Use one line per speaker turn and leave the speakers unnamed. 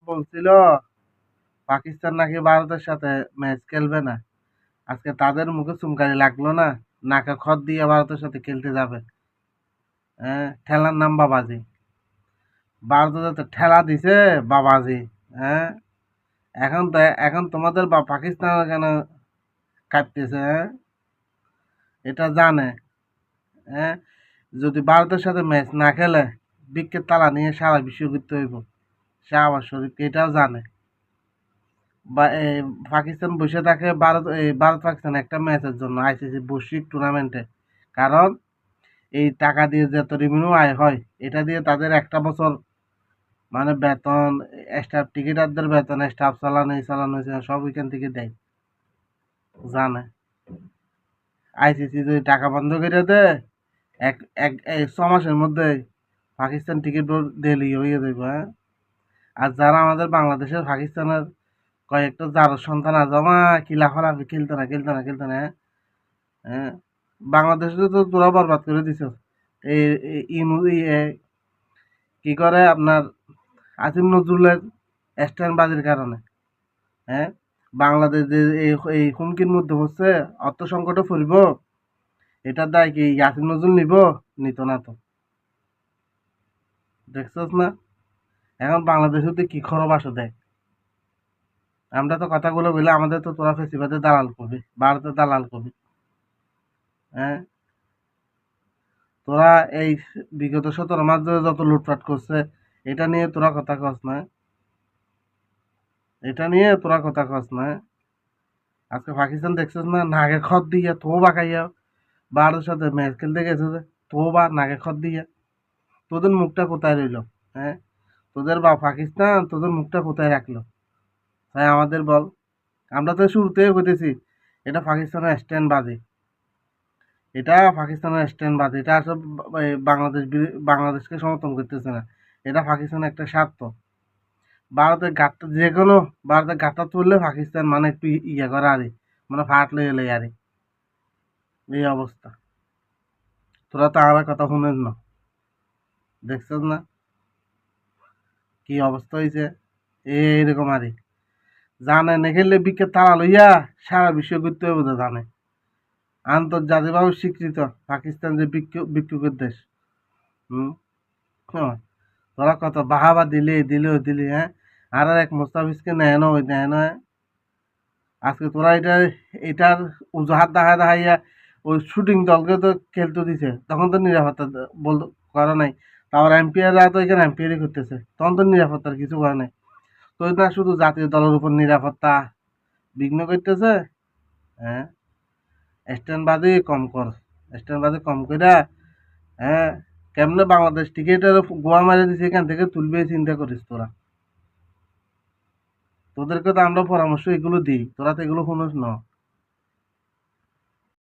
বলছিল পাকিস্তান নাকি ভারতের সাথে ম্যাচ খেলবে না, আজকে তাদের মুখে চুনকালি লাগলো না, নাকে খত দিয়ে ভারতের সাথে খেলতে যাবে। হ্যাঁ, ঠেলার নাম বাবাজি। ভারতে তো ঠেলা দিছে বাবাজি। হ্যাঁ, এখন তো এখন তোমাদের বা পাকিস্তান কেন কাঁপতেছে? হ্যাঁ, এটা জানে। হ্যাঁ, যদি ভারতের সাথে ম্যাচ না খেলে বিকেট তালা নিয়ে সারা বিশ্ব ঘুরতে হইব। শাহবাজ শরীফকে এটাও জানে। বা পাকিস্তান বসে থাকে ভারত পাকিস্তান একটা ম্যাচের জন্য আইসিসি বৈশ্বিক টুর্নামেন্টে। কারণ এই টাকা দিয়ে যত রেভিনিউ আয় হয় এটা দিয়ে তাদের একটা বছর মানে বেতন, স্টাফ টিকিটারদের বেতন, স্টাফ চালানো এই চালানো সব ওইখান থেকে দেয়। জানে আইসিসি যদি টাকা বন্ধ করে দেয় এক এক 6 মাসের মধ্যে পাকিস্তান টিকিট দিল্লি হয়ে যাবে। হ্যাঁ, আর যারা আমাদের বাংলাদেশের পাকিস্তানের কয়েকটা যার সন্তান আছে মা কিলা খরাবি খেলতে না খেলতে না খেলতে না। হ্যাঁ, বাংলাদেশে তো তোরা বরবাদ করে দিছ। এই কি করে আপনার আসিম নজরুলের স্ট্যান্ড বাজির কারণে। হ্যাঁ, বাংলাদেশ যে এই হুমকির মধ্যে হচ্ছে, অর্থ সংকটে পড়ব, এটার দায় কি আসিম নজরুল নিব? নিত না তো। দেখছস না এখন বাংলাদেশে তো কি খরব আসে দেখ। আমরা তো কথাগুলো বলে আমাদের তো তোরা ফেসিবাদের দালাল করবি, ভারতের দালাল করবি। হ্যাঁ, তোরা এই বিগত 17 মাস ধরে যত লুটপাট করছে এটা নিয়ে তোরা কথা কস না। এটা নিয়ে তোরা কথা কস না। আজকে পাকিস্তান দেখছিস না নাকে খত দিয়া তো বাকাইয়া ভারতের সাথে ম্যাচ খেলতে গেছে যে তো বা নাকে খত দিয়া। তোদের মুখটা কোথায় রইল? হ্যাঁ, তোদের বা পাকিস্তান তোদের মুখটা কোথায় রাখলো? তাই আমাদের বল। আমরা তো শুরুতেই বলেছি এটা পাকিস্তানের স্ট্যান্ড বাজে। এটা পাকিস্তানের স্ট্যান্ড বাজে। এটা আসলে বাংলাদেশকে সমর্থন করতেছে না। এটা পাকিস্তানের একটা স্বার্থ। ভারতের গাট্টা যে কোনো ভারতের গাট্টা তুললে পাকিস্তান মানে একটু ইয়ে করে আরে মানে ফাট লয়ে এলে আরে এই অবস্থা। তোরা তো আমার কথা শুনেন না, দেখছিস না কি অবস্থা হয়েছে? এইরকম আরে জানে না খেললে বিকেট তারা লইয়া সারা বিশ্ব ঘুরতে হবে তো জানে। আন্তর্জাতিকভাবে স্বীকৃত পাকিস্তান যে ভিক্ষুকের দেশ। হুম, হ্যাঁ, তোরা কত বাহাবা দিলি হ্যাঁ, আর এক মুস্তাফিজকে নেয় না ওই নেয় না। আজকে তোরা এটার অজুহাত দেখাইয়া ওই শুটিং দলকে তো খেলতে দিছে, তখন তো নিরাপত্তা বল করা নাই। তারপর এম্পায়াররা তো এখানে এম্পায়ারই করতেছে, তখন তো নিরাপত্তার কিছু করে নাই। তো না শুধু জাতীয় দলের উপর নিরাপত্তা বিঘ্ন করতেছে। হ্যাঁ, স্ট্যান্ড বাদে কম কর, স্ট্যান্ড বাদে কম কইরা। হ্যাঁ, কেমনে বাংলাদেশ টিকেটের গোয়া মারে দিছে এখান থেকে তুলবে চিন্তা করিস তোরা। তোদেরকে তো আমরা পরামর্শ এগুলো দিই, তোরা তো এগুলো শুনিস না।